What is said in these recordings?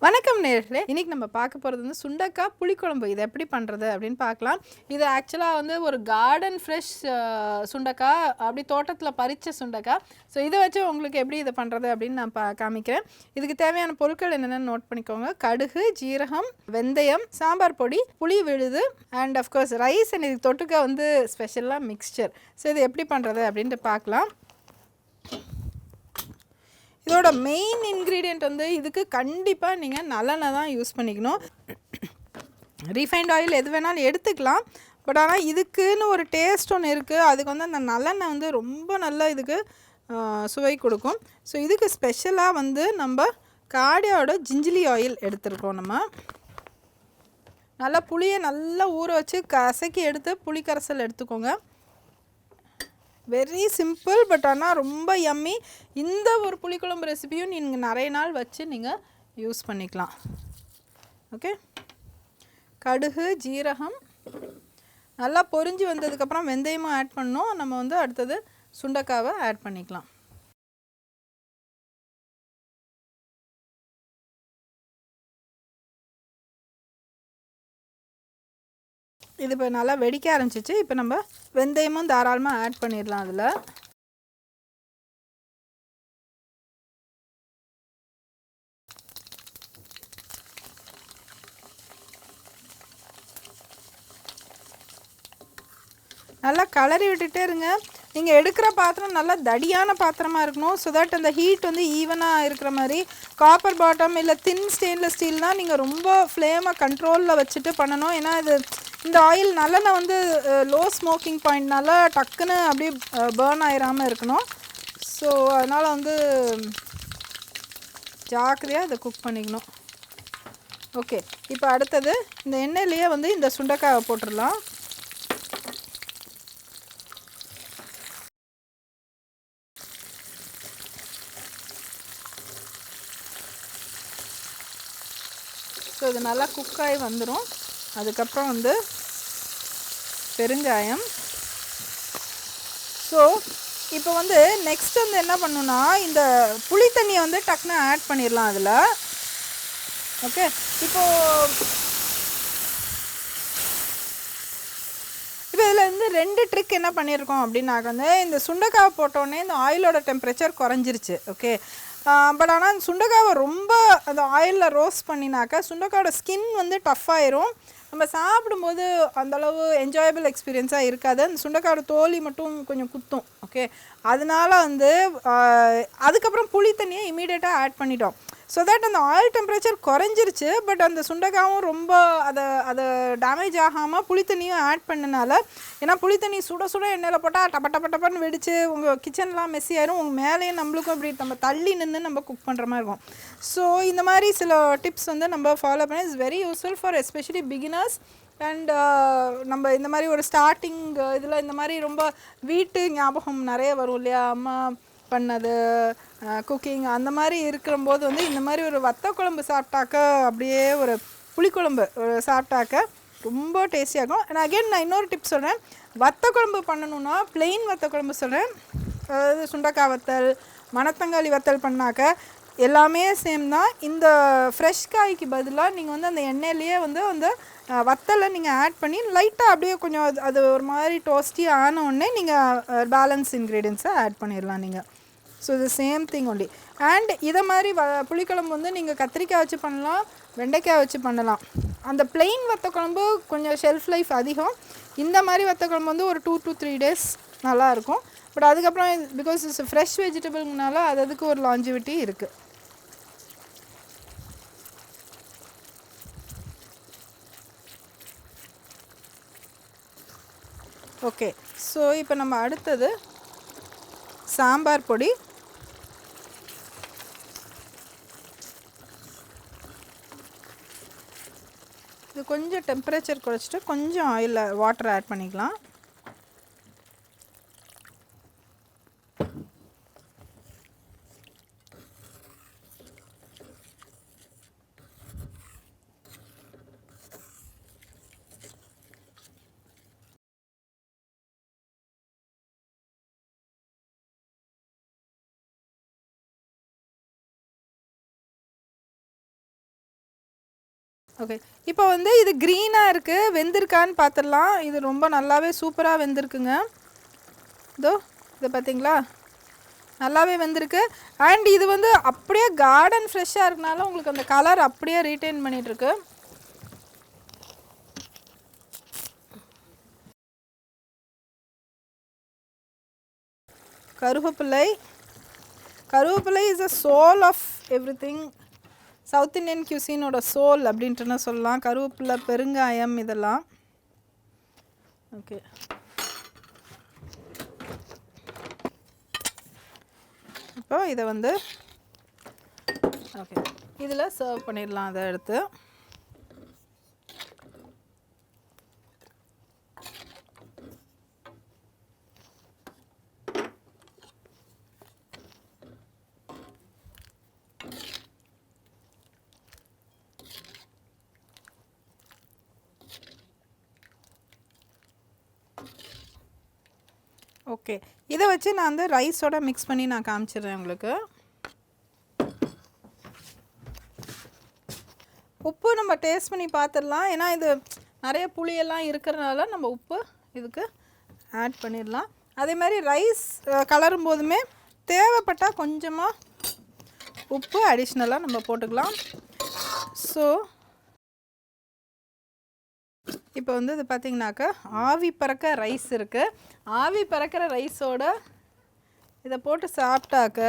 வணக்கம் நேயர்களே, இன்னைக்கு நம்ம பார்க்க போகிறது வந்து சுண்டக்காய் புளிக்குழம்பு. இதை எப்படி பண்ணுறது அப்படின்னு பார்க்கலாம். இது ஆக்சுவலாக வந்து ஒரு கார்டன் ஃப்ரெஷ் சுண்டக்காய், அப்படி தோட்டத்தில் பறித்த சுண்டக்காய். ஸோ இதை வச்சு உங்களுக்கு எப்படி இதை பண்ணுறது அப்படின்னு நான் காமிக்கிறேன். இதுக்கு தேவையான பொருட்கள் என்னென்னு நோட் பண்ணிக்கோங்க. கடுகு, ஜீரகம், வெந்தயம், சாம்பார் பொடி, புளி விழுது அண்ட் அஃப்கோர்ஸ் ரைஸ். அண்ட் இதுக்கு தொட்டுக்க வந்து ஸ்பெஷலாக மிக்ஸ்சர். ஸோ இது எப்படி பண்ணுறது அப்படின்ட்டு பார்க்கலாம். இதோட மெயின் இன்க்ரீடியண்ட் வந்து இதுக்கு கண்டிப்பாக நீங்கள் நல்லெண்ணெய் தான் யூஸ் பண்ணிக்கணும். ரீஃபைண்ட் ஆயில் எது வேணாலும் எடுத்துக்கலாம். பட் ஆனால் இதுக்குன்னு ஒரு டேஸ்ட் ஒன்று இருக்குது. அதுக்கு வந்து அந்த நல்லெண்ணெய் வந்து ரொம்ப நல்லா இதுக்கு சுவை கொடுக்கும். ஸோ இதுக்கு ஸ்பெஷலாக வந்து நம்ம காடையோட ஜிஞ்சிலி ஆயில் எடுத்துருக்கோம். நம்ம நல்லா புளியை நல்லா ஊற வச்சு கசக்கி எடுத்து புளி கரைசல் எடுத்துக்கோங்க. வெரி சிம்பிள், பட் ஆனால் ரொம்ப யம்மி. இந்த ஒரு புளிக்குழம்பு ரெசிபியும் நீங்கள் நிறைய நாள் வச்சு நீங்கள் யூஸ் பண்ணிக்கலாம். ஓகே, கடுகு, ஜீரகம் நல்லா பொரிஞ்சு வந்ததுக்கப்புறம் வெந்தயமும் ஆட் பண்ணோம். நம்ம வந்து அடுத்தது சுண்டக்காவை ஆட் பண்ணிக்கலாம். இது இப்போ நல்லா வெடிக்க ஆரம்பிச்சிச்சு. இப்போ நம்ம வெந்தயமும் தாராளமாக ஆட் பண்ணிடலாம். அதில் நல்லா கலரி விட்டுட்டே இருங்க. நீங்கள் எடுக்கிற பாத்திரம் நல்லா தடியான பாத்திரமாக இருக்கணும். ஸோ தட் அந்த ஹீட் வந்து ஈவனாக இருக்கிற மாதிரி. காப்பர் பாட்டம் இல்லை தின் ஸ்டெயின்லெஸ் ஸ்டீல்னால் நீங்கள் ரொம்ப ஃப்ளேமை கண்ட்ரோலில் வச்சுட்டு பண்ணணும். ஏன்னா இது இந்த ஆயில் நல்லெண்ணெய் வந்து லோ ஸ்மோக்கிங் பாயிண்ட்னால டக்குன்னு அப்படியே பேர்ன் ஆயிராமல் இருக்கணும். ஸோ அதனால் வந்து ஜாக்கிரதையாக இதை குக் பண்ணிக்கணும். ஓகே, இப்போ அடுத்தது இந்த எண்ணெயிலேயே வந்து இந்த சுண்டைக்காயை போட்டுடலாம். ஸோ இது நல்லா குக்காகி வந்துடும். அதுக்கப்புறம் வந்து பெருங்காயம். ஸோ இப்போ வந்து நெக்ஸ்ட் வந்து என்ன பண்ணணுன்னா, இந்த புளி தண்ணியை வந்து டக்குன்னு ஆட் பண்ணிடலாம் அதில். ஓகே, இப்போது இதில் வந்து 2 ட்ரிக் என்ன பண்ணியிருக்கோம் அப்படின்னாக்க வந்து இந்த சுண்டைக்காய் போட்டோடனே இந்த ஆயிலோட டெம்பரேச்சர் குறைஞ்சிருச்சு. ஓகே, பட் ஆனால் அந்த சுண்டைக்காவை ரொம்ப அந்த ஆயிலில் ரோஸ்ட் பண்ணினாக்கா சுண்டைக்காயோட ஸ்கின் வந்து டஃப் ஆயிரும். நம்ம சாப்பிடும்போது அந்தளவு என்ஜாயபிள் எக்ஸ்பீரியன்ஸாக இருக்காது. அந்த சுண்டைக்காயோட தோலி மட்டும் கொஞ்சம் குத்தும். ஓகே, அதனால வந்து அதுக்கப்புறம் புளி தண்ணியை இமீடியட்டாக ஆட் பண்ணிட்டோம். ஸோ தட் அந்த ஆயில் டெம்பரேச்சர் குறைஞ்சிருச்சு. பட் அந்த சுண்டைக்காவும் ரொம்ப அதை டேமேஜ் ஆகாமல் புளித்தண்ணியும் ஆட் பண்ணனால, ஏன்னா புளித்தண்ணி சுட சுட எண்ணெயில் போட்டால் டப்பன்னு வெடித்து உங்கள் கிச்சன்லாம் மெஸ்ஸி ஆயிரும். உங்கள் மேலேயும் நம்மளுக்கும் இப்படி நம்ம தள்ளி நின்று நம்ம குக் பண்ணுற மாதிரி இருக்கும். ஸோ இந்த மாதிரி சில டிப்ஸ் வந்து நம்ம ஃபாலோ பண்ணி it's very useful for especially beginners. And நம்ம இந்த மாதிரி ஒரு ஸ்டார்டிங் இதில் இந்த மாதிரி ரொம்ப வீட்டு ஞாபகம் நிறைய வரும் இல்லையா, அம்மா பண்ணது குக்கிங் அந்த மாதிரி இருக்கிறம்போது வந்து இந்த மாதிரி ஒரு வத்த குழம்பு சாப்பிட்டாக்க, அப்படியே ஒரு புளிக்குழம்பு சாப்பிட்டாக்க ரொம்ப டேஸ்டியாகும். அண்ட் அகெயின் நான் இன்னொரு டிப் சொல்கிறேன். வத்த குழம்பு பண்ணணுன்னா பிளெயின் வத்த குழம்பு சொல்கிறேன். அதாவது சுண்டைக்காய் வத்தல், மணத்தங்காளி வத்தல் பண்ணாக்க எல்லாமே சேம் தான். இந்த ஃப்ரெஷ் காய்க்கு பதிலாக நீங்கள் வந்து அந்த எண்ணெயிலேயே வந்து அந்த வத்தலை நீங்கள் ஆட் பண்ணி லைட்டாக அப்படியே கொஞ்சம் அது ஒரு மாதிரி டோஸ்டி ஆன உடனே நீங்கள் பேலன்ஸ் இன்க்ரீடியன்ஸை ஆட் பண்ணிடலாம் நீங்கள். ஸோ இது சேம் திங் ஒன்லி. அண்ட் இதை மாதிரி புளிக்குழம்பு வந்து நீங்கள் கத்திரிக்காய் வச்சு பண்ணலாம், வெண்டைக்காய் வச்சு பண்ணலாம். அந்த பிளெயின் வத்த குழம்பு கொஞ்சம் ஷெல்ஃப் லைஃப் அதிகம். இந்த மாதிரி வத்த குழம்பு வந்து ஒரு 2 to 3 days நல்லாயிருக்கும். பட் அதுக்கப்புறம் பிகாஸ் இட்ஸ் ஃப்ரெஷ் வெஜிடபிள்னால அதுக்கு ஒரு லாஞ்சிவிட்டி இருக்குது. ஓகே, ஸோ இப்போ நம்ம அடுத்தது சாம்பார் பொடி. இது கொஞ்சம் டெம்பரேச்சர் குறைச்சிட்டு கொஞ்சம் ஆயிலில் வாட்டர் ஆட் பண்ணிக்கலாம். ஓகே, இப்போ வந்து இது க்ரீனாக இருக்குது, வெந்திருக்கான்னு பார்த்துடலாம். இது ரொம்ப நல்லாவே சூப்பராக வெந்திருக்குங்க. இதோ இதை பார்த்தீங்களா, நல்லாவே வெந்திருக்கு. அண்ட் இது வந்து அப்படியே கார்டன் ஃப்ரெஷ்ஷாக இருக்கனால உங்களுக்கு அந்த கலர் அப்படியே ரீட்டைன் பண்ணிகிட்ருக்கு. கருவேப்பிலை is a soul of everything. South Indian கியூசினோட சோல் அப்படின்ட்டுன்னு சொல்லலாம். கருவேப்பிலை, பெருங்காயம் இதெல்லாம். ஓகே, இப்போ இதை வந்து ஓகே இதில் சர்வ் பண்ணிடலாம். அதை எடுத்து ஓகே, இதை வச்சு நான் வந்து ரைஸோட மிக்ஸ் பண்ணி நான் காமிச்சிடுறேன் உங்களுக்கு. உப்பு நம்ம டேஸ்ட் பண்ணி பார்த்துடலாம். ஏன்னா இது நிறைய புளியெல்லாம் இருக்கிறனால நம்ம உப்பு இதுக்கு ஆட் பண்ணிடலாம். அதே மாதிரி ரைஸ் கலரும் போதுமே தேவைப்பட்டால் கொஞ்சமாக உப்பு அடிஷ்னலாக நம்ம போட்டுக்கலாம். ஸோ இப்போ வந்து இது பார்த்திங்கனாக்கா ஆவி பறக்க ரைஸ் இருக்குது. ஆவி பறக்கிற ரைஸோட இதை போட்டு சாப்பிட்டாக்க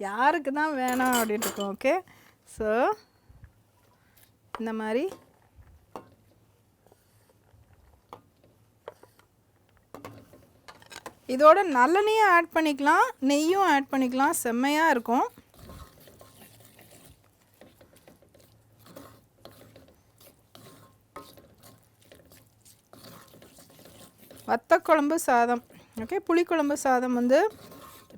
யாருக்கு தான் வேணாம் அப்படின்ட்டு இருக்கோம். ஓகே, ஸோ இந்த மாதிரி இதோட நல்லெண்ணையும் ஆட் பண்ணிக்கலாம், நெய்யும் ஆட் பண்ணிக்கலாம். செம்மையாக இருக்கும். வத்தக்குழம்பு சாதம். ஓகே, புளிக்குழம்பு சாதம் வந்து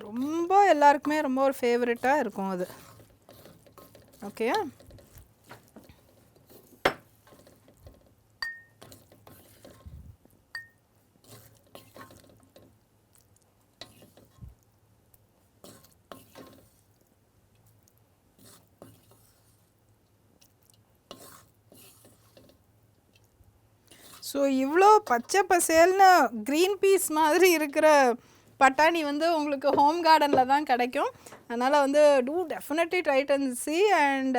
ரொம்ப எல்லாருக்குமே ரொம்ப ஒரு ஃபேவரட்டாக இருக்கும் அது. ஓகே, ஸோ இவ்வளோ பச்சை பசேல்னு க்ரீன் பீஸ் மாதிரி இருக்கிற பட்டாணி வந்து உங்களுக்கு ஹோம் கார்டனில் தான் கிடைக்கும். அதனால் வந்து definitely try and C and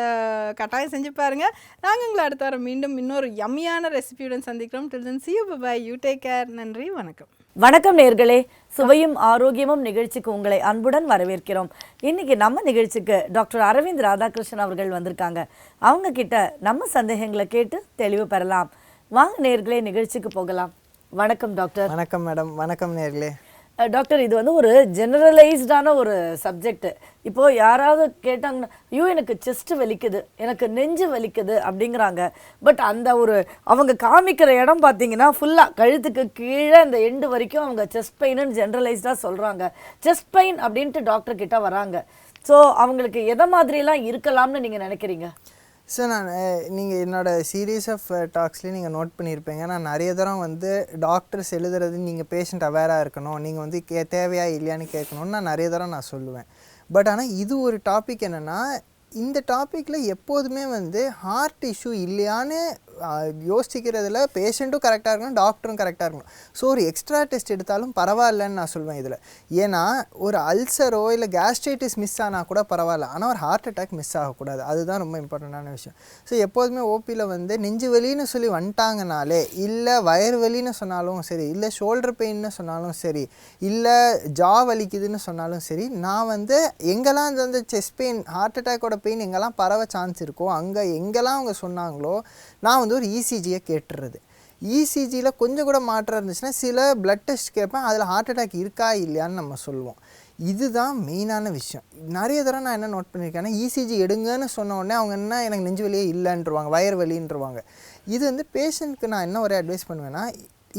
கட்டாயம் செஞ்சு பாருங்கள். நாங்கள் உங்களை அடுத்த வாரம் மீண்டும் இன்னொரு யம்மியான ரெசிபியுடன் சந்திக்கிறோம். டில் தென் see you, bye, you take care. நன்றி, வணக்கம். வணக்கம் நேர்களே, சுவையும் ஆரோக்கியமும் நிகழ்ச்சிக்கு உங்களை அன்புடன் வரவேற்கிறோம். இன்னைக்கு நம்ம நிகழ்ச்சிக்கு டாக்டர் அரவிந்த் ராதாகிருஷ்ணன் அவர்கள் வந்திருக்காங்க. அவங்க கிட்ட நம்ம சந்தேகங்களை கேட்டு தெளிவு பெறலாம். வாங்க நேர்களே, நிகழ்ச்சிக்கு போகலாம். வணக்கம் டாக்டர். வணக்கம் மேடம். வணக்கம் நேர்களே. டாக்டர், இது வந்து ஒரு ஜெனரலைஸ்டான ஒரு சப்ஜெக்ட். இப்போது யாராவது கேட்டாங்கன்னா, ஐயோ எனக்கு செஸ்ட் வலிக்குது, எனக்கு நெஞ்சு வலிக்குது அப்படிங்கிறாங்க. பட் அந்த ஒரு அவங்க காமிக்கிற இடம் பார்த்தீங்கன்னா ஃபுல்லாக கழுத்துக்கு கீழே அந்த எண்டு வரைக்கும் அவங்க செஸ்ட் பெயின்னு ஜெனரலைஸ்டாக சொல்கிறாங்க. செஸ்ட் பெயின் அப்படின்ட்டு டாக்டர் கிட்ட வராங்க. ஸோ அவங்களுக்கு எதை மாதிரிலாம் இருக்கலாம்னு நீங்கள் நினைக்கிறீங்க? சார், நீங்கள் என்னோடய சீரீஸ் ஆஃப் டாக்ஸ்லேயே நீங்கள் நோட் பண்ணியிருப்பீங்க. நான் நிறைய தரம் வந்து டாக்டர்ஸ் எழுதுறது நீங்கள் பேஷண்ட் அவேராக இருக்கணும், நீங்கள் வந்து தேவையா இல்லையான்னு கேட்கணும்னு நான் நிறைய தரம் நான் சொல்லுவேன். பட் ஆனால் இது ஒரு டாபிக் என்னென்னா, இந்த டாப்பிக்கில் எப்போதுமே வந்து ஹார்ட் இஷ்யூ இல்லையான்னு யோசிக்கிறதுல பேஷண்ட்டும் கரெக்டாக இருக்கணும், டாக்டரும் கரெக்டாக இருக்கணும். ஸோ ஒரு எக்ஸ்ட்ரா டெஸ்ட் எடுத்தாலும் பரவாயில்லன்னு நான் சொல்லுவேன் இதில். ஏன்னா ஒரு அல்சரோ இல்லை கேஸ்ட்ரைட்டிஸ் மிஸ் ஆனால் கூட பரவாயில்ல, ஆனால் ஒரு ஹார்ட் அட்டாக் மிஸ் ஆகக்கூடாது. அதுதான் ரொம்ப இம்பார்ட்டண்ட்டான விஷயம். ஸோ எப்போதுமே ஓபியில் வந்து நெஞ்சு வலின்னு சொல்லி வந்துட்டாங்கனாலே, இல்லை வயிறு வலின்னு சொன்னாலும் சரி, இல்லை ஷோல்டர் பெயின்னு சொன்னாலும் சரி, இல்லை ஜா வலிக்குதுன்னு சொன்னாலும் சரி, நான் வந்து எங்கெல்லாம் இந்த செஸ்ட் பெயின், ஹார்ட் அட்டாக்கோட பெயின் எங்கெல்லாம் பரவ சான்ஸ் இருக்கோ அங்கே எங்கெல்லாம் அவங்க சொன்னாங்களோ நான் வந்து ஒரு இசிஜியை கேட்டுறது. இசிஜியில் கொஞ்சம் கூட மாற்றம் இருந்துச்சுன்னா சில பிளட் டெஸ்ட் கேட்பேன், அதில் ஹார்ட் அட்டாக் இருக்கா இல்லையான்னு நம்ம சொல்லுவோம். இதுதான் மெயினான விஷயம். நிறைய தடவை நான் என்ன நோட் பண்ணியிருக்கேன்னா, இசிஜி எடுங்கன்னு சொன்ன உடனே அவங்க என்ன எனக்கு நெஞ்சு வலியே இல்லைன்றவாங்க, வயிறு வலின்றவாங்க. இது வந்து பேஷண்ட்க்கு நான் என்ன ஒரு அட்வைஸ் பண்ணுவேன்னா,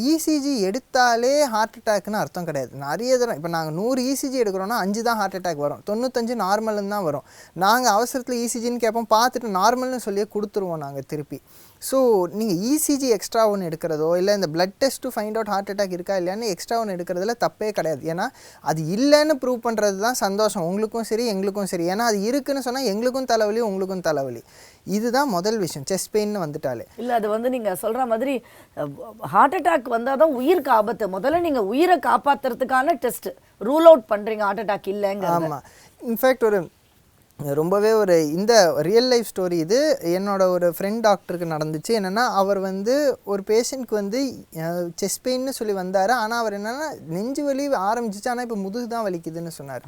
இசிஜி எடுத்தாலே ஹார்ட் அட்டாக்னு அர்த்தம் கிடையாது. நிறைய தடவை இப்போ நாங்கள் 100 இசிஜி எடுக்கிறோன்னா 5 தான் ஹார்ட் அட்டாக் வரும், 95 நார்மல்னு தான் வரும். நாங்கள் அவசரத்தில் இசிஜின்னு கேட்போம், பார்த்துட்டு நார்மல்னு சொல்லியே கொடுத்துருவோம் நாங்கள் திருப்பி. ஸோ நீங்கள் இசிஜி எக்ஸ்ட்ரா ஒன்று எடுக்கிறதோ இல்லை இந்த blood test to find out heart attack இருக்கா இல்லையான்னு எக்ஸ்ட்ரா ஒன்று எடுக்கிறதுல தப்பே கிடையாது. ஏன்னா அது இல்லைன்னு ப்ரூவ் பண்ணுறது தான் சந்தோஷம் உங்களுக்கும் சரி எங்களுக்கும் சரி. ஏன்னா அது இருக்குதுன்னு சொன்னால் எங்களுக்கும் தலைவலி உங்களுக்கும் தலைவலி. இதுதான் முதல் விஷயம் செஸ்ட் பெயின்னு வந்துட்டாலே. இல்லை அது வந்து நீங்கள் சொல்கிற மாதிரி ஹார்ட் அட்டாக் வந்தால் தான் உயிருக்கு ஆபத்து. முதல்ல நீங்கள் உயிரை காப்பாற்றுறதுக்கான டெஸ்ட் ரூல் அவுட் பண்ணுறீங்க ஹார்ட் அட்டாக் இல்லைங்க. ஆமாம், இன்ஃபேக்ட் ஒரு ரொம்பவே ஒரு இந்த ரியல் லைஃப் ஸ்டோரி இது. என்னோட ஒரு ஃப்ரெண்ட் டாக்டருக்கு நடந்துச்சு. என்னென்னா அவர் வந்து ஒரு பேஷண்ட்க்கு வந்து செஸ்ட் பெயின்னு சொல்லி வந்தார். ஆனால் அவர் என்னென்னா நெஞ்சு வலி ஆரம்பிச்சிச்சு, ஆனால் இப்போ முதுகு தான் வலிக்குதுன்னு சொன்னார்.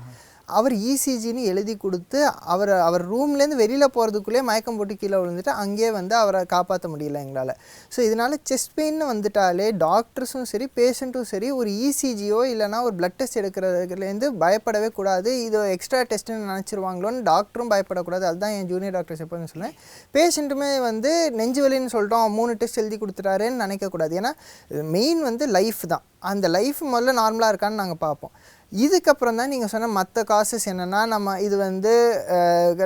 அவர் இசிஜின்னு எழுதி கொடுத்து அவர் ரூம்லேருந்து வெளியில் போகிறதுக்குள்ளே மயக்கம் போட்டு கீழே விழுந்துட்டு அங்கேயே வந்து அவரை காப்பாற்ற முடியல எங்களால். ஸோ இதனால் செஸ்ட் பெயின்னு வந்துட்டாலே டாக்டர்ஸும் சரி பேஷண்ட்டும் சரி ஒரு இசிஜியோ இல்லைனா ஒரு பிளட் டெஸ்ட் எடுக்கிறதுலேருந்து பயப்படவே கூடாது. இது எக்ஸ்ட்ரா டெஸ்ட்டுன்னு நினச்சிருவாங்களோன்னு டாக்டரும் பயப்படக்கூடாது. அதுதான் என் ஜூனியர் டாக்டர்ஸ் எப்போதும் சொன்னேன். பேஷண்ட்டுமே வந்து நெஞ்சு வலின்னு சொல்லிட்டோம் 3 டெஸ்ட் எழுதி கொடுத்துட்டாருன்னு நினைக்கக்கூடாது. ஏன்னா மெயின் வந்து லைஃப் தான். அந்த லைஃப் முதல்ல நார்மலாக இருக்கான்னு நாங்கள் பார்ப்போம். இதுக்கப்புறம் தான் நீங்கள் சொன்ன மற்ற காசஸ் என்னென்னா நம்ம இது வந்து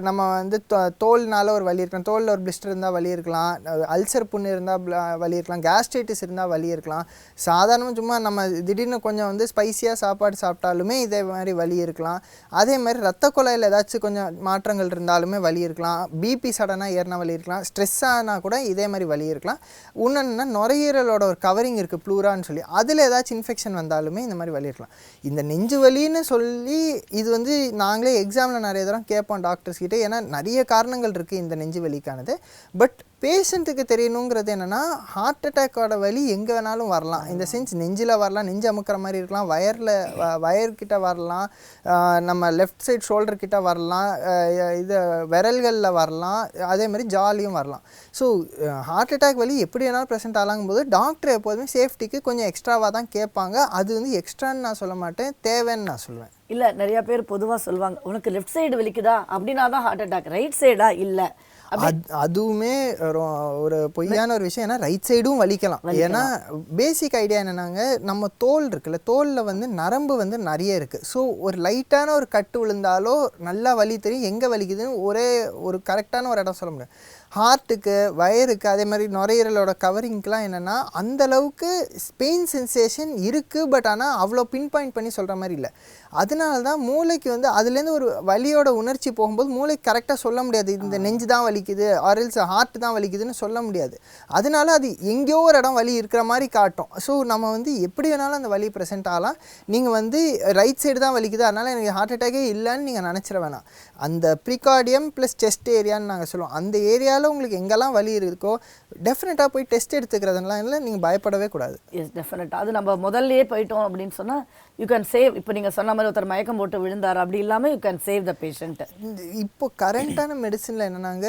நம்ம வந்து தோல்னால் ஒரு வலி இருக்கலாம், தோலில் ஒரு பிளிஸ்டர் இருந்தால் வலி இருக்கலாம், அல்சர் புண்ணு இருந்தால் வலி இருக்கலாம், கேஸ்ட்ரைட்டிஸ் இருந்தால் வலி இருக்கலாம், சாதாரணமாக சும்மா நம்ம திடீர்னு கொஞ்சம் வந்து ஸ்பைஸியாக சாப்பாடு சாப்பிட்டாலுமே இதே மாதிரி வலி இருக்கலாம். அதே மாதிரி ரத்த குழாயில் ஏதாச்சும் கொஞ்சம் மாற்றங்கள் இருந்தாலுமே வலி இருக்கலாம், பிபி சடனாக ஏறினா வலி இருக்கலாம், ஸ்ட்ரெஸ் ஆனால் கூட இதே மாதிரி வலி இருக்கலாம். இன்னொன்னா நுரையீரலோட ஒரு கவரிங் இருக்குது ப்ளூரான்னு சொல்லி, அதில் ஏதாச்சும் இன்ஃபெக்ஷன் வந்தாலுமே இந்த மாதிரி வலி இருக்கலாம். இந்த நெஞ்சு வலின்னு சொல்லி இது வந்து நாங்களே எக்ஸாமில் நிறைய தரம் கேட்போம் டாக்டர்ஸ் கிட்டே. ஏன்னா நிறைய காரணங்கள் இருக்குது இந்த நெஞ்சு வலிக்கானது. பட் பேஷண்ட்டுக்கு தெரியணுங்கிறது என்னென்னா ஹார்ட் அட்டாக்கோட வலி எங்கே வேணாலும் வரலாம். இந்த சென்ஸ் நெஞ்சில் வரலாம், நெஞ்சு அமுக்கிற மாதிரி இருக்கலாம், வயர்கிட்ட வரலாம், நம்ம லெஃப்ட் சைட் ஷோல்டர்கிட்ட வரலாம், இது விரல்களில் வரலாம், அதே மாதிரி ஜாலியும் வரலாம். ஸோ ஹார்ட் அட்டாக் வலி எப்படி வேணாலும் ப்ரெசென்ட் ஆகலாங்கும்போது டாக்டர் எப்போதுமே சேஃப்டிக்கு கொஞ்சம் எக்ஸ்ட்ராவாக தான் கேட்பாங்க. அது வந்து எக்ஸ்ட்ரான்னு நான் சொல்ல மாட்டேன், தேவைன்னு நான் சொல்லுவேன். இல்லை நிறைய பேர் பொதுவாக சொல்லுவாங்க உனக்கு லெஃப்ட் சைடு வலிக்குதா அப்படின்னா தான் ஹார்ட் அட்டாக், ரைட் சைடா இல்லை. அதுவுமே ஒரு பொய்யான ஒரு விஷயம். ஏன்னா ரைட் சைடும் வலிக்கலாம். ஏன்னா பேசிக் ஐடியா என்னன்னாங்க, நம்ம தோல் இருக்குல்ல, தோலில் வந்து நரம்பு வந்து நிறைய இருக்குது. ஸோ ஒரு லைட்டான ஒரு கட்டு விழுந்தாலோ நல்லா வலி தெரியும், எங்கே வலிக்குதுன்னு ஒரே ஒரு கரெக்டான ஒரு இடம் சொல்ல முடியும். ஹார்ட்டுக்கு வயருக்கு அதே மாதிரி நுரையீரலோட கவரிங்க்கெலாம் என்னென்னா அந்தளவுக்கு பெயின் சென்சேஷன் இருக்குது. பட் ஆனால் அவ்வளோ பின் பாயிண்ட் பண்ணி சொல்கிற மாதிரி இல்லை. அதனால தான் மூளைக்கு வந்து அதுலேருந்து ஒரு வலியோட உணர்ச்சி போகும்போது மூளைக்கு கரெக்டாக சொல்ல முடியாது இந்த நெஞ்சு தான் வலிக்குது ஆர்எல்ஸ் ஹார்ட் தான் வலிக்குதுன்னு சொல்ல முடியாது. அதனால அது எங்கேயோ ஒரு இடம் வலி இருக்கிற மாதிரி காட்டும். ஸோ நம்ம வந்து எப்படி வேணாலும் அந்த வலி ப்ரெசென்ட் ஆகலாம். நீங்கள் வந்து ரைட் சைடு தான் வலிக்குது அதனால் எனக்கு ஹார்ட் அட்டாக்கே இல்லைன்னு நீங்கள் நினச்சிட வேணாம். அந்த ப்ரிகார்டியம் ப்ளஸ் செஸ்ட் ஏரியான்னு நாங்கள் சொல்லுவோம். அந்த ஏரியாவில் உங்களுக்கு எங்கெல்லாம் வலி இருக்கோ டெஃபினட்டாக போய் டெஸ்ட் எடுத்துக்கிறதுலாம் இல்லை, நீங்கள் பயப்படவே கூடாது. எஸ் டெஃபினட்டாக அது நம்ம முதல்லையே போயிட்டோம் அப்படின்னு சொன்னால் யூ கேன் சேவ். இப்போ நீங்கள் சொன்ன மாதிரி ஒருத்தர் மயக்கம் போட்டு விழுந்தார் அப்படி இல்லாமல் you can save the patient. இப்போ கரண்ட்டான மெடிசனில் என்னன்னாங்க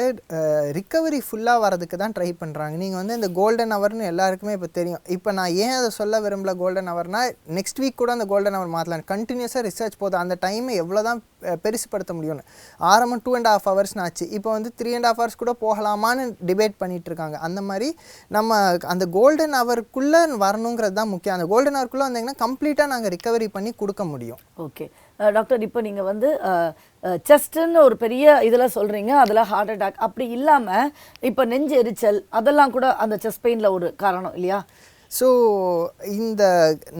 ரிக்கவரி ஃபுல்லாக வரதுக்கு தான் ட்ரை பண்ணுறாங்க. நீங்கள் வந்து இந்த கோல்டன் ஹவர்னு எல்லாருக்குமே இப்போ தெரியும். இப்போ நான் ஏன் அதை சொல்ல விரும்பல கோல்டன் ஹவர்னால் நெக்ஸ்ட் வீக் கூட அந்த கோல்டன் ஹவர் மாற்றலாம். கண்டினியூஸாக ரிசர்ச் போதும் அந்த டைமை எவ்வளோ தான் பெருசுப்படுத்த முடியும்னு. ஆரம்பம் 2.5 hours ஆச்சு, இப்போ வந்து 3.5 hours கூட போகலாமான்னு டிபேட் பண்ணிட்டு இருக்காங்க. அந்த மாதிரி நம்ம அந்த கோல்டன் ஹவருக்குள்ளே வரணுங்கிறது தான் முக்கியம். அந்த கோல்டன் ஹவருக்குள்ளே வந்தீங்கன்னா கம்ப்ளீட்டாக நாங்கள் ரிகவரி பண்ணி கொடுக்க முடியும். ஓகே டாக்டர், இப்போ நீங்கள் வந்து செஸ்ட்டுன்னு ஒரு பெரிய இதில் சொல்கிறீங்க, அதில் ஹார்ட் அட்டாக் அப்படி இல்லாமல் இப்போ நெஞ்சு எரிச்சல் அதெல்லாம் கூட அந்த செஸ்ட் பெயினில் ஒரு காரணம் இல்லையா? ஸோ இந்த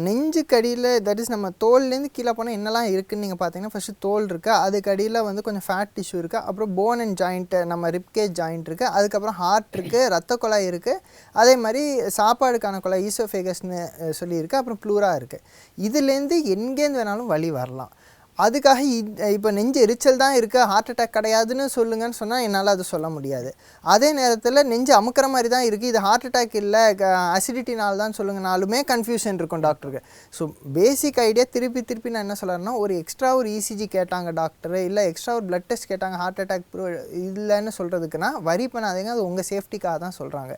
நெஞ்சு கடியில் தட் இஸ் நம்ம தோல்லேருந்து கீழே போனால் என்னெல்லாம் இருக்குதுன்னு நீங்கள் பார்த்தீங்கன்னா ஃபஸ்ட்டு தோல் இருக்குது, அதுக்கு அடியில் வந்து கொஞ்சம் ஃபேட் டிஷ்யூ இருக்குது, அப்புறம் போன் அண்ட் ஜாயிண்ட்டு நம்ம ரிப்கேஜ் ஜாயிண்ட் இருக்குது, அதுக்கப்புறம் ஹார்ட் இருக்குது, ரத்த குழாய் இருக்குது, அதே மாதிரி சாப்பாடுக்கான குழாய் ஈசோஃபேகஸ்னு சொல்லியிருக்கு, அப்புறம் ப்ளூரா இருக்குது. இதுலேருந்து எங்கேருந்து வேணாலும் வலி வரலாம். அதுக்காக இப்போ நெஞ்சு எரிச்சல் தான் இருக்குது ஹார்ட் அட்டாக் கிடையாதுன்னு சொல்லுங்கன்னு சொன்னால் என்னால் அது சொல்ல முடியாது. அதே நேரத்தில் நெஞ்சு அமுக்கிற மாதிரி தான் இருக்குது இது ஹார்ட் அட்டாக் இல்லை அசிடிட்டினால் தான் சொல்லுங்கனாலுமே கன்ஃபியூஷன் இருக்கும் டாக்டருக்கு. ஸோ பேசிக் ஐடியா திருப்பி நான் என்ன சொல்கிறேன்னா ஒரு எக்ஸ்ட்ரா ஒரு இசிஜி கேட்டாங்க டாக்டர், இல்லை எக்ஸ்ட்ரா ஒரு பிளட் டெஸ்ட் கேட்டாங்க ஹார்ட் அட்டாக் இல்லைன்னு சொல்கிறதுக்குன்னா வரி பண்ணாதீங்க, அது உங்கள் சேஃப்டிக்காக தான் சொல்கிறாங்க.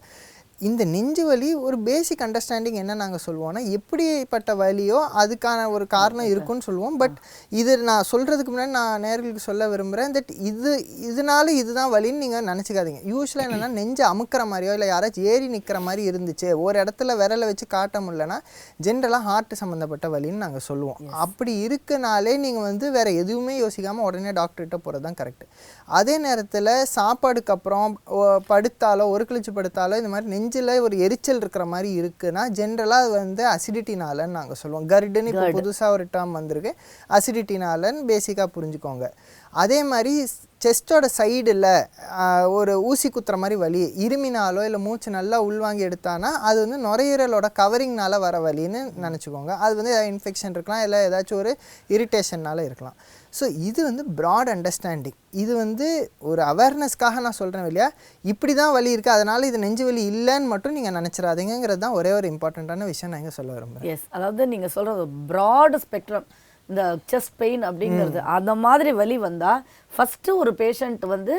இந்த நெஞ்சு வலி ஒரு பேசிக் அண்டர்ஸ்டாண்டிங் என்ன நாங்கள் சொல்லுவோம்னா எப்படிப்பட்ட வலியோ அதுக்கான ஒரு காரணம் இருக்குன்னு சொல்லுவோம். பட் இது நான் சொல்கிறதுக்கு முன்னாடி நான் நேர்களுக்கு சொல்ல விரும்புகிறேன் தட் இதனால இதுதான் வலின்னு நீங்கள் நினச்சிக்காதீங்க. யூஸ்வலாக என்னென்னா நெஞ்சு அமுக்கிற மாதிரியோ இல்லை யாராச்சும் ஏறி நிற்கிற மாதிரி இருந்துச்சு ஒரு இடத்துல விரலை வச்சு காட்ட முடியலன்னா ஜென்ரலாக ஹார்ட் சம்மந்தப்பட்ட வலின்னு நாங்கள் சொல்லுவோம். அப்படி இருக்கனாலே நீங்கள் வந்து வேறு எதுவுமே யோசிக்காமல் உடனே டாக்டர்கிட்ட போகிறது தான் கரெக்டு. அதே நேரத்தில் சாப்பாடுக்கு அப்புறம் படுத்தாலோ ஒரு கழிச்சு படுத்தாலோ இந்த மாதிரி நெஞ்சில் ஒரு எரிச்சல் இருக்கிற மாதிரி இருக்குன்னா ஜென்ரலாக அது வந்து அசிடிட்டினாலன்னு நாங்கள் சொல்லுவோம். கர்டுன்னு இப்போ புதுசாக ஒரு டேர்ம் வந்திருக்கு, அசிடிட்டினாலன்னு பேசிக்காக புரிஞ்சுக்கோங்க. அதே மாதிரி செஸ்ட்டோட சைடில் ஒரு ஊசி குத்துற மாதிரி வலி இருமினாலோ இல்லை மூச்சு நல்லா உள்வாங்கி எடுத்தானா அது வந்து நுரையீரலோட கவரிங்னால வர வலின்னு நினச்சிக்கோங்க. அது வந்து இன்ஃபெக்ஷன் இருக்கலாம், இல்லை ஏதாச்சும் ஒரு இரிட்டேஷன்னால இருக்கலாம். ஸோ இது வந்து ப்ராட் அண்டர்ஸ்டாண்டிங். இது வந்து ஒரு அவேர்னஸ்க்காக நான் சொல்கிறேன் இல்லையா, இப்படி தான் வலி இருக்குது அதனால் இது நெஞ்சு வலி இல்லைன்னு மட்டும் நீங்கள் நினச்சிடாதீங்கிறது தான் ஒரே ஒரு இம்பார்ட்டண்ட்டான விஷயம் நான் இங்கே சொல்ல விரும்புகிறேன். எஸ், அதாவது நீங்கள் சொல்கிறது ப்ராட் ஸ்பெக்ட்ரம், இந்த செஸ்ட் பெயின் அப்படிங்கிறது அந்த மாதிரி வலி வந்தால் ஃபஸ்ட்டு ஒரு பேஷண்ட் வந்து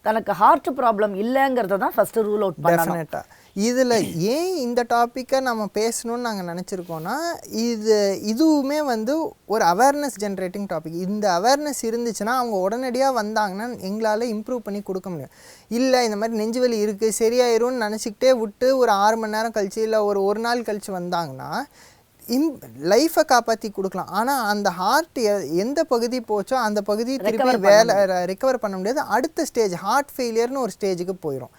தனக்கு ஹார்ட் ப்ராப்ளம் இல்லைங்கிறத தான் ஃபஸ்ட்டு ரூல் அவுட் பண்ணணும். டெஃபினட்டாக இதில் ஏன் இந்த டாப்பிக்கை நம்ம பேசணும்னு நாங்கள் நினச்சிருக்கோன்னா, இதுவுமே வந்து ஒரு அவேர்னஸ் ஜென்ரேட்டிங் டாபிக். இந்த அவேர்னஸ் இருந்துச்சுன்னா அவங்க உடனடியாக வந்தாங்கன்னா எங்களால் இம்ப்ரூவ் பண்ணி கொடுக்க முடியும். இல்லை இந்த மாதிரி நெஞ்சு வலி இருக்குது சரியாயிரும்னு நினச்சிக்கிட்டே விட்டு ஒரு 6 மணி நேரம் கழிச்சு இல்லை ஒரு நாள் கழிச்சு வந்தாங்கன்னா லைஃப்பை காப்பாற்றி கொடுக்கலாம். ஆனால் அந்த ஹார்ட் எந்த பகுதி போச்சோ அந்த பகுதி திருப்பி ரிகவர் பண்ண முடியாது. அடுத்த ஸ்டேஜ் ஹார்ட் ஃபெயிலியர்னு ஒரு ஸ்டேஜுக்கு போயிடும்.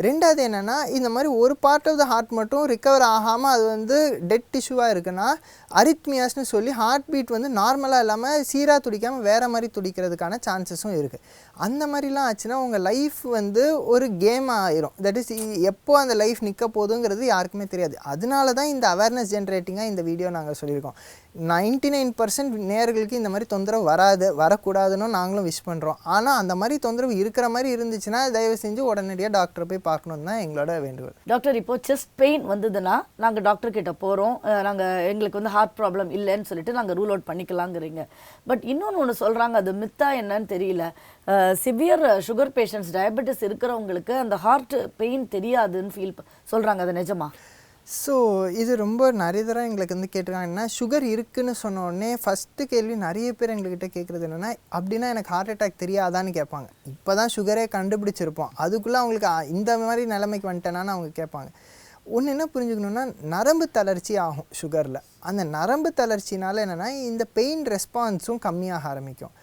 ரெண்டாவது என்னென்னா, இந்த மாதிரி ஒரு பார்ட் ஆஃப் த ஹார்ட் மட்டும் ரிகவர் ஆகாமல் அது வந்து டெட் டிஷ்யூவாக இருக்குன்னா அரித்மியாஸ்னு சொல்லி ஹார்ட் பீட் வந்து நார்மலாக இல்லாமல் சீராக துடிக்காமல் வேறு மாதிரி துடிக்கிறதுக்கான சான்சஸும் இருக்குது. அந்த மாதிரிலாம் ஆச்சுன்னா உங்கள் லைஃப் வந்து ஒரு கேம் ஆயிரும். தட் இஸ் எப்போ அந்த லைஃப் நிற்க போகுதுங்கிறது யாருக்குமே தெரியாது. அதனால தான் இந்த அவேர்னஸ் ஜென்ரேட்டிங்காக இந்த வீடியோ நாங்கள் சொல்லியிருக்கோம். 99% நேயர்களுக்கு இந்த மாதிரி தொந்தரவு வரக்கூடாதுன்னு நாங்களும் விஷ் பண்ணுறோம். ஆனால் அந்த மாதிரி தொந்தரவு இருக்கிற மாதிரி இருந்துச்சுன்னா தயவு செஞ்சு உடனடியாக டாக்டரை போய் பார்க்கணும் தான் எங்களோட வேண்டுகோள். டாக்டர், இப்போது செஸ்ட் பெயின் வந்ததுன்னா நாங்கள் டாக்டர் கிட்ட போகிறோம், நாங்கள் எங்களுக்கு வந்து ஹார்ட் ப்ராப்ளம் இல்லைன்னு சொல்லிட்டு நாங்கள் ரூல் அவுட் பண்ணிக்கலாங்கிறீங்க. பட் இன்னொன்று சொல்கிறாங்க, அது மித்தா என்னன்னு தெரியல, சிவியர் சுகர் பேஷண்ட்ஸ் டயபெட்டிஸ் இருக்கிறவங்களுக்கு அந்த ஹார்ட் பெயின் தெரியாதுன்னு ஃபீல் சொல்கிறாங்க. அது நிஜமா? ஸோ இது ரொம்ப நிறைய தடவை எங்களுக்கு வந்து கேட்டிருக்காங்கன்னா, சுகர் இருக்குதுன்னு சொன்னோடனே ஃபஸ்ட்டு கேள்வி நிறைய பேர் எங்கள்கிட்ட கேட்குறது என்னென்னா, அப்படின்னா எனக்கு ஹார்ட் அட்டாக் தெரியாதான்னு கேட்பாங்க. இப்போ தான் சுகரே கண்டுபிடிச்சிருப்போம், அதுக்குள்ளே அவங்களுக்கு இந்த மாதிரி நிலைமைக்கு வந்துட்டேனான்னு அவங்க கேட்பாங்க. ஒன்று என்ன புரிஞ்சுக்கணுன்னா, நரம்பு தளர்ச்சி ஆகும் சுகரில். அந்த நரம்பு தளர்ச்சினால என்னென்னா இந்த பெயின் ரெஸ்பான்ஸும் கம்மியாக ஆரம்பிக்கும்.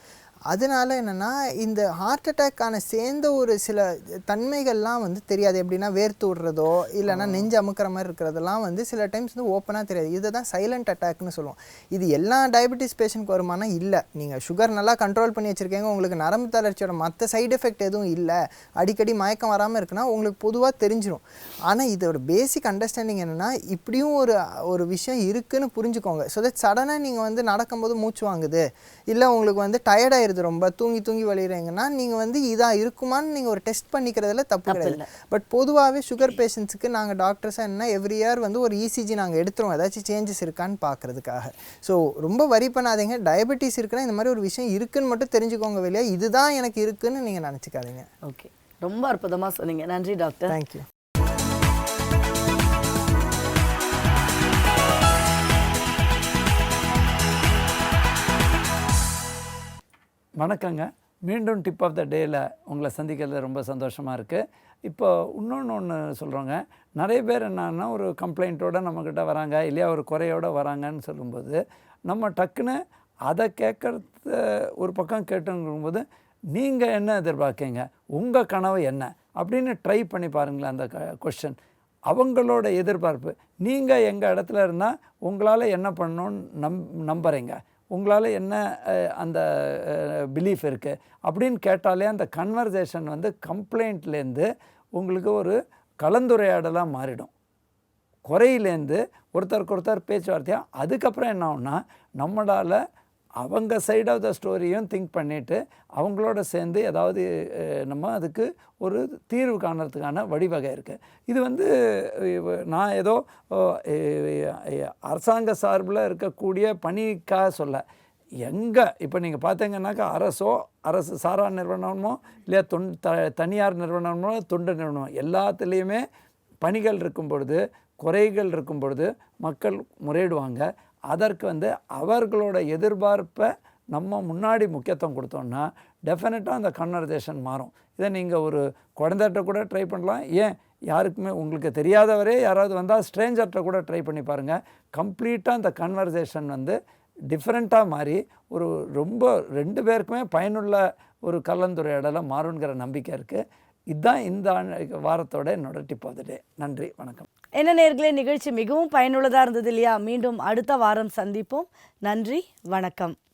அதனால என்னென்னா இந்த ஹார்ட் அட்டாக்கான சேர்ந்த ஒரு சில தன்மைகள்லாம் வந்து தெரியாது. எப்படின்னா வேர்த்து விடுறதோ இல்லைனா நெஞ்சு அமுக்கிற மாதிரி இருக்கிறதெல்லாம் வந்து சில டைம்ஸ் வந்து ஓப்பனாக தெரியாது. இதை தான் சைலண்ட் அட்டாக்னு சொல்லுவோம். இது எல்லா டயபெட்டிஸ் பேஷண்ட்க்கு வருமானா இல்லை. நீங்கள் சுகர் நல்லா கண்ட்ரோல் பண்ணி வச்சுருக்கீங்க, உங்களுக்கு நரம்பு தளர்ச்சியோட மற்ற சைடு எஃபெக்ட் எதுவும் இல்லை, அடிக்கடி மயக்கம் வராமல் இருக்குன்னா உங்களுக்கு பொதுவாக தெரிஞ்சிடும். ஆனால் இதோட பேசிக் அண்டர்ஸ்டாண்டிங் என்னென்னா, இப்படியும் ஒரு விஷயம் இருக்குதுன்னு புரிஞ்சுக்கோங்க. ஸோ தட் சடனாக நீங்கள் வந்து நடக்கும்போது மூச்சு வாங்குது, இல்லை உங்களுக்கு வந்து டயர்டாயிருது, ரொம்ப தூங்கி வலிகிறீங்கன்னா நீங்கள் வந்து இதாக இருக்குமான்னு நீங்கள் ஒரு டெஸ்ட் பண்ணிக்கிறதுல தப்பு கிடையாது. பட் பொதுவாகவே சுகர் பேஷண்ட்ஸுக்கு நாங்கள் டாக்டர்ஸாக என்ன எவ்ரி இயர் வந்து ஒரு இசிஜி நாங்கள் எடுத்துருவோம், ஏதாச்சும் சேஞ்சஸ் இருக்கான்னு பார்க்குறதுக்காக. ஸோ ரொம்ப வரி பண்ணாதீங்க. டயபெட்டிஸ் இருக்குன்னா இந்த மாதிரி ஒரு விஷயம் இருக்குன்னு மட்டும் தெரிஞ்சுக்கோங்க, வெளியே இதுதான் எனக்கு இருக்குன்னு நீங்கள் நினச்சிக்காதீங்க. ஓகே, ரொம்ப அற்புதமாக சொன்னீங்க. நன்றி டாக்டர். தேங்க்யூ. வணக்கங்க. மீண்டும் டிப் ஆஃப் த டேயில் உங்களை சந்திக்கிறது ரொம்ப சந்தோஷமாக இருக்குது. இப்போ ஒன்று சொல்கிறோங்க, நிறைய பேர் என்னன்னா ஒரு கம்ப்ளைண்ட்டோடு நம்மக்கிட்ட வராங்க, இல்லையா ஒரு குறையோடு வராங்கன்னு சொல்லும்போது நம்ம டக்குன்னு அதை கேட்குறது ஒரு பக்கம் கேட்டுங்கும்போது, நீங்கள் என்ன எதிர்பார்க்கீங்க, உங்கள் கனவு என்ன அப்படின்னு ட்ரை பண்ணி பாருங்களேன். அந்த கொஸ்டின் அவங்களோட எதிர்பார்ப்பு, நீங்கள் எங்கள் இடத்துல இருந்தால் உங்களால் என்ன பண்ணணும்னு நம்புகிறீங்க, உங்களால் என்ன அந்த பிலீஃப் இருக்குது அப்படின்னு கேட்டாலே அந்த கன்வர்சேஷன் வந்து கம்ப்ளைண்ட்லேருந்து உங்களுக்கு ஒரு கலந்துரையாடலாக மாறிடும். குறையிலேருந்து ஒருத்தருக்கு பேச்சுவார்த்தையாக அதுக்கப்புறம் என்ன ஆகும்னா, நம்மளால் அவங்க சைட் ஆஃப் த ஸ்டோரியும் திங்க் பண்ணிவிட்டு அவங்களோட சேர்ந்து ஏதாவது நம்ம அதுக்கு ஒரு தீர்வு காணுறதுக்கான வழிவகை இருக்குது. இது வந்து நான் ஏதோ அரசாங்க சார்பில் இருக்கக்கூடிய பணிக்காக சொல்ல, எங்கே இப்போ நீங்கள் பார்த்தீங்கன்னாக்கா அரசு சாரா நிறுவனமோ இல்லையா தனியார் நிறுவனமோ தொண்டு நிறுவனமோ எல்லாத்துலேயுமே பணிகள் இருக்கும் பொழுது, குறைகள் இருக்கும் பொழுது மக்கள் முறையிடுவாங்க. அதற்கு வந்து அவர்களோட எதிர்பார்ப்பை நம்ம முன்னாடி முக்கியத்துவம் கொடுத்தோம்னா டெஃபினட்டாக அந்த கன்வர்சேஷன் மாறும். இதை நீங்கள் ஒரு குழந்தைகிட்ட கூட ட்ரை பண்ணலாம். ஏன் யாருக்குமே உங்களுக்கு தெரியாதவரே யாராவது வந்தால் ஸ்ட்ரேஞ்சர்கிட்ட கூட ட்ரை பண்ணி பாருங்கள். கம்ப்ளீட்டாக அந்த கன்வர்சேஷன் வந்து டிஃப்ரெண்ட்டாக மாறி ஒரு ரொம்ப 2 பேருக்குமே பயனுள்ள ஒரு கலந்துரையாடலாக மாறுங்கிற நம்பிக்கை இருக்குது. இதுதான் இந்த வாரத்தோட என்னோட டிப் ஆஃப் த டே. நன்றி, வணக்கம். என்ன நேயர்களே, நிகழ்ச்சி மிகவும் பயனுள்ளதாக இருந்தது இல்லையா? மீண்டும் அடுத்த வாரம் சந்திப்போம். நன்றி, வணக்கம்.